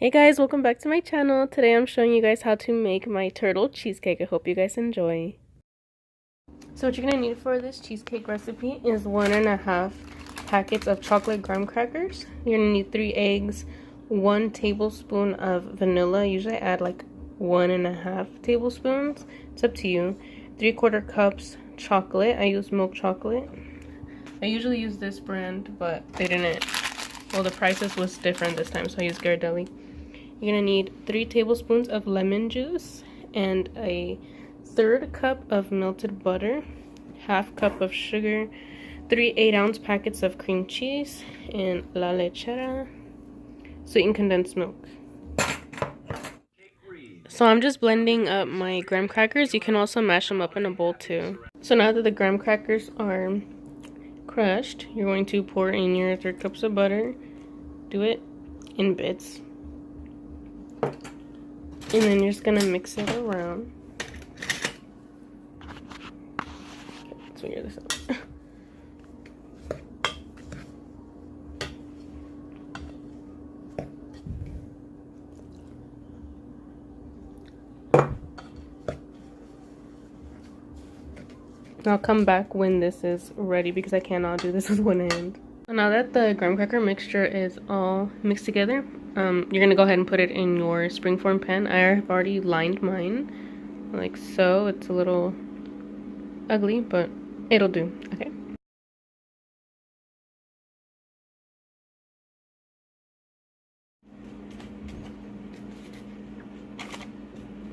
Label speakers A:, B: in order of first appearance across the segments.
A: Hey guys, welcome back to my channel. Today I'm showing you guys how to make my turtle cheesecake. I hope you guys enjoy. So what you're gonna need for this cheesecake recipe is 1.5 packets of chocolate graham crackers. You're gonna need 3 eggs, 1 tablespoon of vanilla. Usually I add like 1.5 tablespoons. It's up to you. 3/4 cups chocolate. I use milk chocolate. I usually use this brand, but they didn't. Well, the prices was different this time, so I used Ghirardelli. You're gonna need 3 tablespoons of lemon juice and a 1/3 cup of melted butter, 1/2 cup of sugar, 3 8-ounce packets of cream cheese, and la lechera, sweetened condensed milk. So I'm just blending up my graham crackers. You can also mash them up in a bowl too. So now that the graham crackers are crushed, you're going to pour in your 3 cups of butter. Do it in bits. And then you're just gonna mix it around. Okay, let's figure this out. I'll come back when this is ready because I cannot do this with one hand. So now that the graham cracker mixture is all mixed together, you're gonna go ahead and put it in your springform pan. I have already lined mine like so. It's a little ugly, but it'll do. Okay.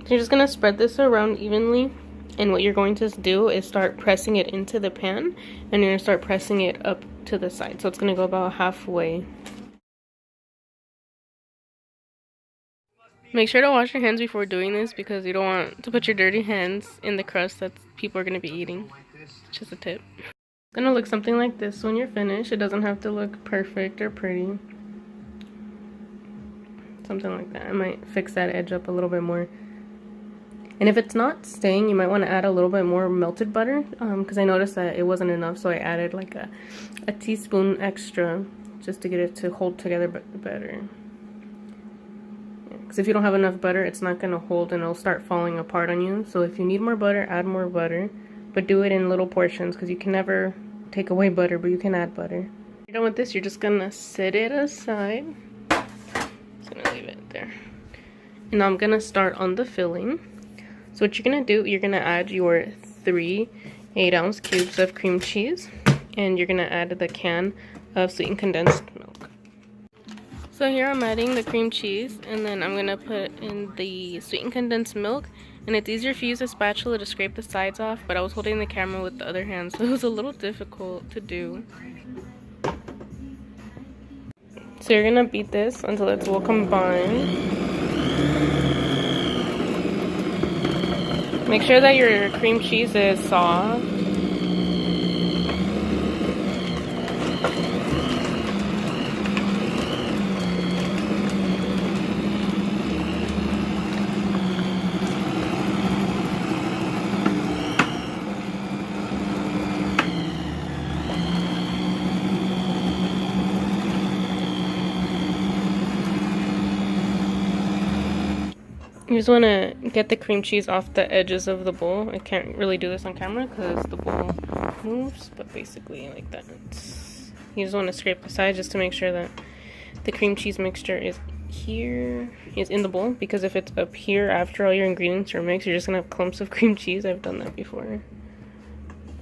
A: So you're just gonna spread this around evenly, and what you're going to do is start pressing it into the pan, and you're gonna start pressing it up to the side. So it's gonna go about halfway. Make sure to wash your hands before doing this because you don't want to put your dirty hands in the crust that people are going to be eating. Just a tip. It's going to look something like this when you're finished. It doesn't have to look perfect or pretty. Something like that. I might fix that edge up a little bit more. And if it's not staying, you might want to add a little bit more melted butter because I noticed that it wasn't enough, so I added like a teaspoon extra just to get it to hold together better. Because if you don't have enough butter, it's not going to hold and it'll start falling apart on you. So if you need more butter, add more butter. But do it in little portions because you can never take away butter, but you can add butter. When you're done with this, you're just going to set it aside. Just going to leave it there. And now I'm going to start on the filling. So what you're going to do, you're going to add your 3 8-ounce cubes of cream cheese. And you're going to add the can of sweetened condensed milk. So here I'm adding the cream cheese, and then I'm going to put in the sweetened condensed milk. And it's easier if you use a spatula to scrape the sides off, but I was holding the camera with the other hand, so it was a little difficult to do. So you're going to beat this until it's well combined. Make sure that your cream cheese is soft. You just want to get the cream cheese off the edges of the bowl. I can't really do this on camera because the bowl moves, but basically like that. You just want to scrape the sides just to make sure that the cream cheese mixture is in the bowl, because if it's up here after all your ingredients are mixed, you're just going to have clumps of cream cheese. I've done that before.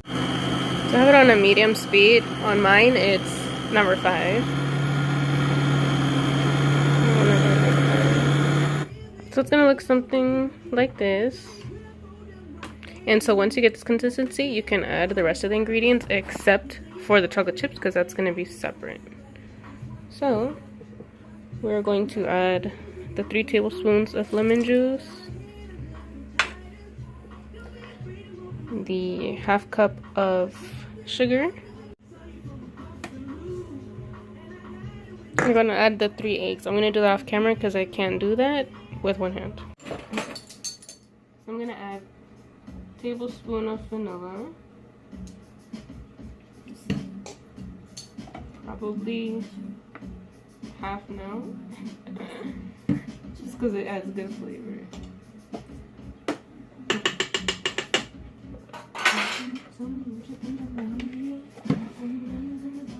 A: So I have it on a medium speed. On mine, it's number 5. So it's gonna look something like this. And so once you get this consistency, you can add the rest of the ingredients except for the chocolate chips because that's gonna be separate. So we're going to add the 3 tablespoons of lemon juice, the 1/2 cup of sugar. I'm gonna add the 3 eggs. I'm gonna do that off camera because I can't do that with one hand. So I'm gonna add a tablespoon of vanilla, probably half now. because it adds good flavor.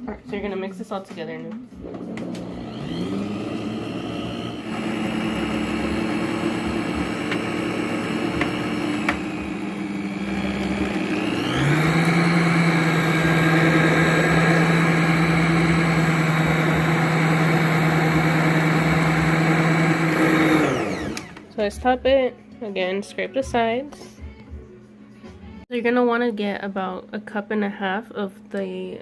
A: Alright, so you're gonna mix this all together now. So let's top it. Again, scrape the sides. So you're gonna want to get about 1.5 cups of the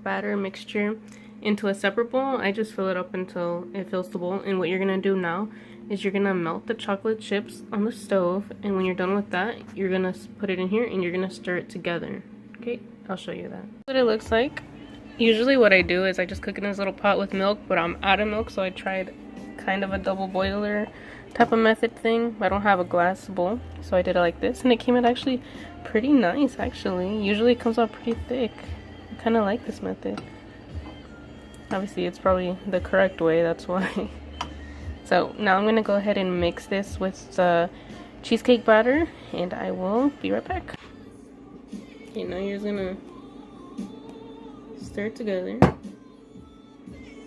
A: batter mixture into a separate bowl. I just fill it up until it fills the bowl. And what you're gonna do now is you're gonna melt the chocolate chips on the stove, and when you're done with that, you're gonna put it in here and you're gonna stir it together. Okay, I'll show you that. What it looks like. Usually what I do is I just cook in this little pot with milk, but I'm out of milk, so I tried kind of a double boiler type of method thing. I don't have a glass bowl, so I did it like this, and it came out actually pretty nice. Actually, usually it comes out pretty thick. I kind of like this method. Obviously it's probably the correct way, that's why. So now I'm gonna go ahead and mix this with the cheesecake batter, and I will be right back. Okay, now you're just gonna stir it together.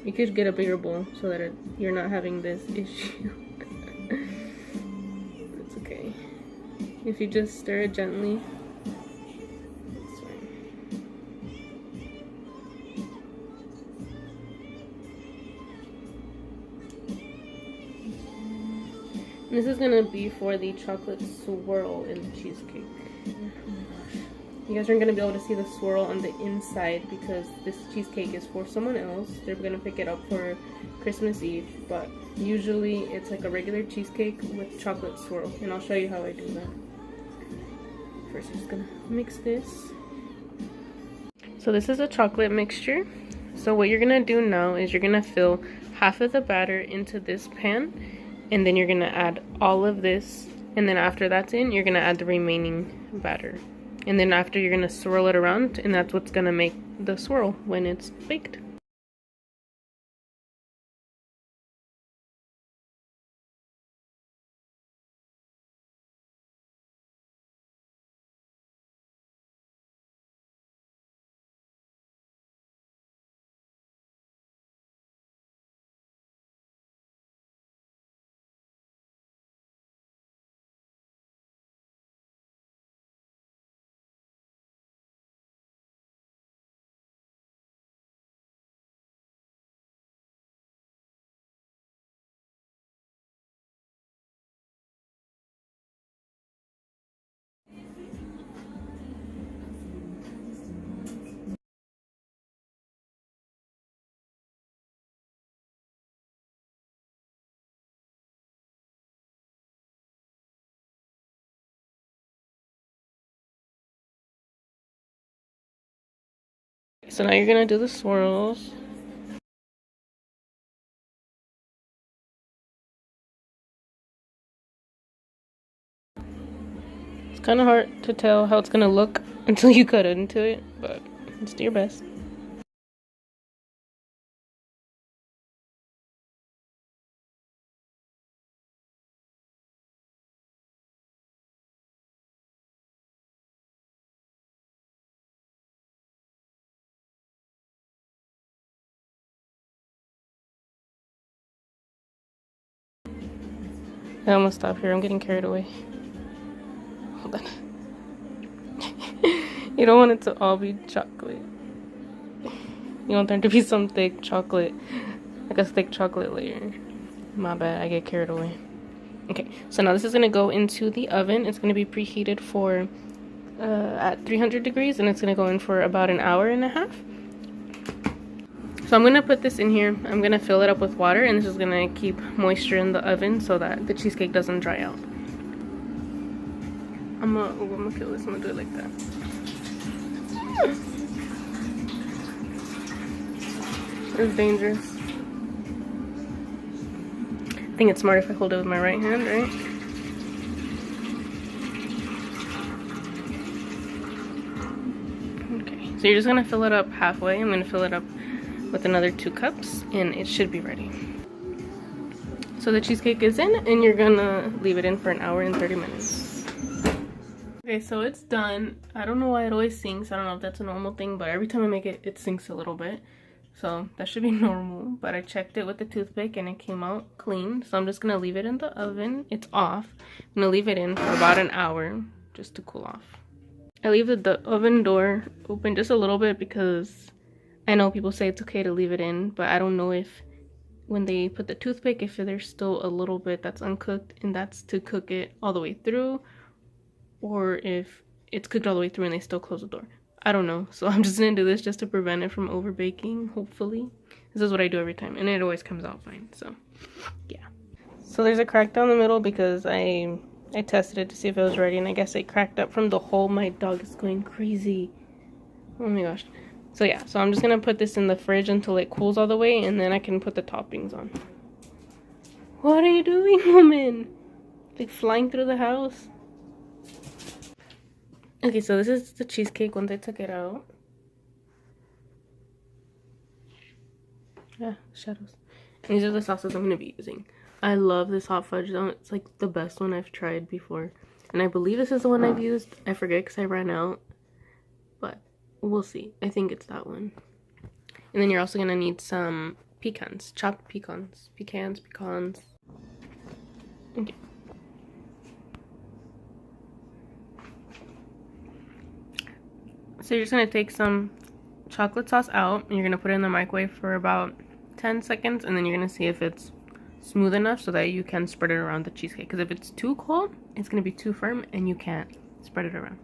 A: You could get a bigger bowl so that you're not having this issue. It's okay. If you just stir it gently, it's fine. And this is gonna be for the chocolate swirl in the cheesecake. You guys aren't going to be able to see the swirl on the inside because this cheesecake is for someone else. They're going to pick it up for Christmas Eve, but usually it's like a regular cheesecake with chocolate swirl, and I'll show you how I do that. First, I'm just going to mix this. So this is a chocolate mixture. So what you're going to do now is you're going to fill half of the batter into this pan, and then you're going to add all of this, and then after that's in, you're going to add the remaining batter. And then after, you're going to swirl it around, and that's what's going to make the swirl when it's baked. So now you're going to do the swirls. It's kind of hard to tell how it's going to look until you cut into it, but just do your best. I almost stop here. I'm getting carried away. Hold on. You don't want it to all be chocolate. You want there to be some thick chocolate, like a thick chocolate layer. My bad, I get carried away. Okay, so now this is going to go into the oven. It's going to be preheated for at 300 degrees, and it's going to go in for about 1.5 hours. So I'm going to put this in here. I'm going to fill it up with water, and this is going to keep moisture in the oven so that the cheesecake doesn't dry out. I'm gonna kill this. I'm gonna do it like that. It's dangerous. I think it's smart if I hold it with my right hand, right? Okay, so you're just gonna fill it up halfway. I'm gonna fill it up with another 2 cups, and it should be ready. So the cheesecake is in, and you're gonna leave it in for an hour and 30 minutes. Okay, so it's done. I don't know why it always sinks. I don't know if that's a normal thing, but every time I make it, it sinks a little bit. So that should be normal. But I checked it with the toothpick and it came out clean. So I'm just gonna leave it in the oven. It's off. I'm gonna leave it in for about an hour just to cool off. I leave the oven door open just a little bit because I know people say it's okay to leave it in, but I don't know if when they put the toothpick, if there's still a little bit that's uncooked and that's to cook it all the way through, or if it's cooked all the way through and they still close the door. I don't know. So I'm just gonna do this just to prevent it from over baking, hopefully. This is what I do every time and it always comes out fine. So yeah. So there's a crack down the middle because I tested it to see if it was ready, and I guess it cracked up from the hole. My dog is going crazy. Oh my gosh. So yeah, so I'm just gonna put this in the fridge until it cools all the way, and then I can put the toppings on. What are you doing, woman? Like flying through the house? Okay, so this is the cheesecake once I took it out. Yeah, shadows. And these are the sauces I'm gonna be using. I love this hot fudge though. It's like the best one I've tried before. And I believe this is the one I've used. I forget because I ran out. But we'll see. I think it's that one. And then you're also gonna need some pecans. Chopped pecans. Pecans. Okay. So you're just gonna take some chocolate sauce out and you're gonna put it in the microwave for about 10 seconds, and then you're gonna see if it's smooth enough so that you can spread it around the cheesecake, because if it's too cold it's gonna be too firm and you can't spread it around.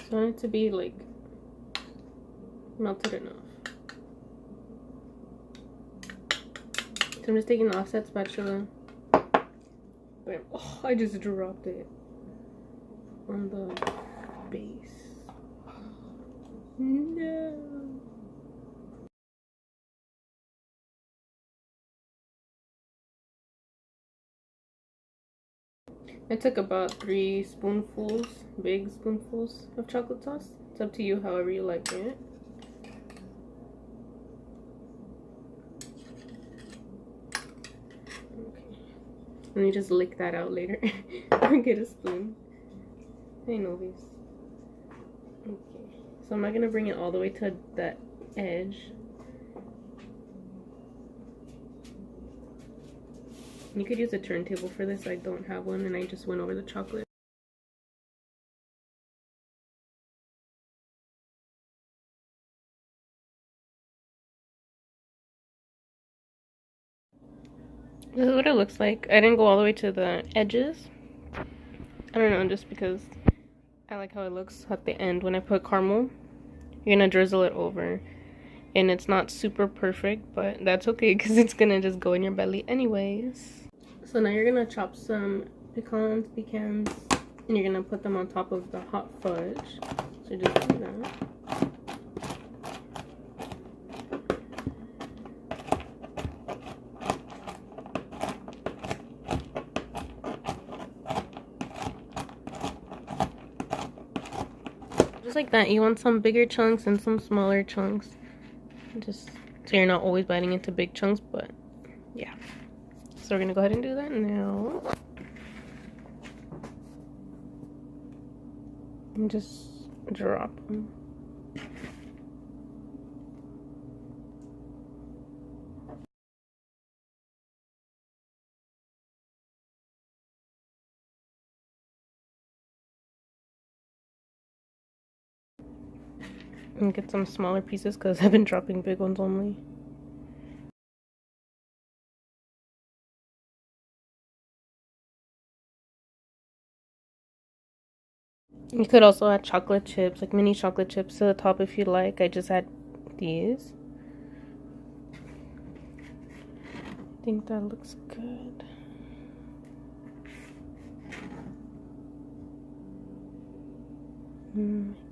A: So I want it to be like melted enough. So I'm just taking the offset spatula. Oh, I just dropped it on the base. No. I took about 3 spoonfuls, big spoonfuls of chocolate sauce. It's up to you, however you like it. Okay. And you just lick that out later. Or get a spoon. I know these. Okay. So I'm not gonna bring it all the way to that edge. You could use a turntable for this. I don't have one and I just went over the chocolate. This is what it looks like. I didn't go all the way to the edges. I don't know, just because I like how it looks at the end when I put caramel. You're gonna drizzle it over. And it's not super perfect, but that's okay because it's gonna just go in your belly anyways. So now you're gonna chop some pecans, and you're gonna put them on top of the hot fudge. So just do that. Just like that. You want some bigger chunks and some smaller chunks. Just so you're not always biting into big chunks, but yeah. So we're gonna go ahead and do that now. And just drop them. And get some smaller pieces because I've been dropping big ones only. You could also add chocolate chips, like mini chocolate chips to the top if you like. I just add these. I think that looks good.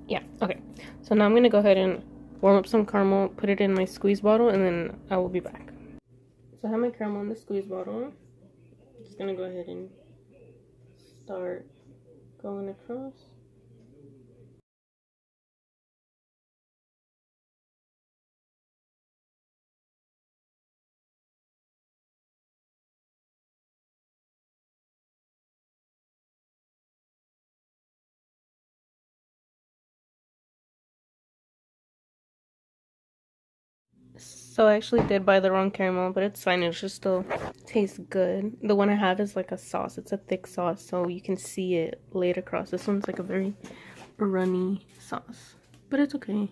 A: Yeah, okay. So now I'm gonna go ahead and warm up some caramel, put it in my squeeze bottle, and then I will be back. So I have my caramel in the squeeze bottle. Just gonna go ahead and start going across. So I actually did buy the wrong caramel, but it's fine. It just still tastes good. The one I have is like a sauce. It's a thick sauce, so you can see it laid across. This one's like a very runny sauce, but it's okay.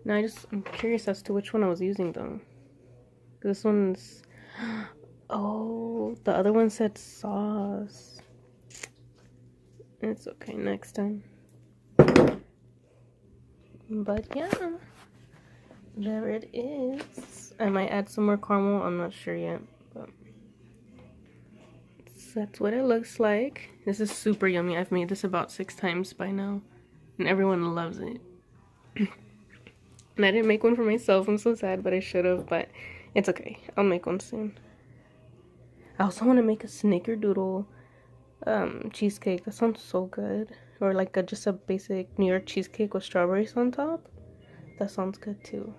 A: Now I'm curious as to which one I was using though. This one's, oh, the other one said sauce. It's okay, next time. But yeah, there it is. I might add some more caramel, I'm not sure yet, but that's what it looks like. This is super yummy. I've made this about 6 times by now, and everyone loves it. And I didn't make one for myself. I'm so sad, but I should have, but it's okay. I'll make one soon. I also want to make a snickerdoodle cheesecake. That sounds so good. Or like just a basic New York cheesecake with strawberries on top. That sounds good too.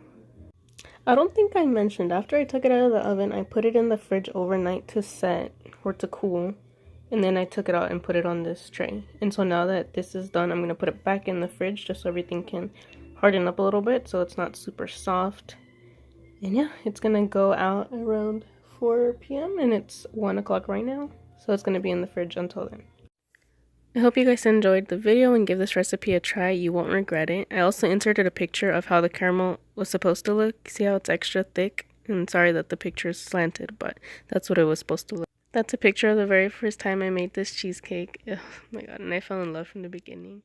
A: I don't think I mentioned, after I took it out of the oven, I put it in the fridge overnight to set or to cool. And then I took it out and put it on this tray. And so now that this is done, I'm going to put it back in the fridge just so everything can harden up a little bit so it's not super soft. And yeah, it's going to go out around 4 p.m. and it's 1 o'clock right now. So it's going to be in the fridge until then. I hope you guys enjoyed the video and give this recipe a try. You won't regret it. I also inserted a picture of how the caramel was supposed to look. See how it's extra thick? And sorry that the picture is slanted, but that's what it was supposed to look. That's a picture of the very first time I made this cheesecake. Oh my god, and I fell in love from the beginning.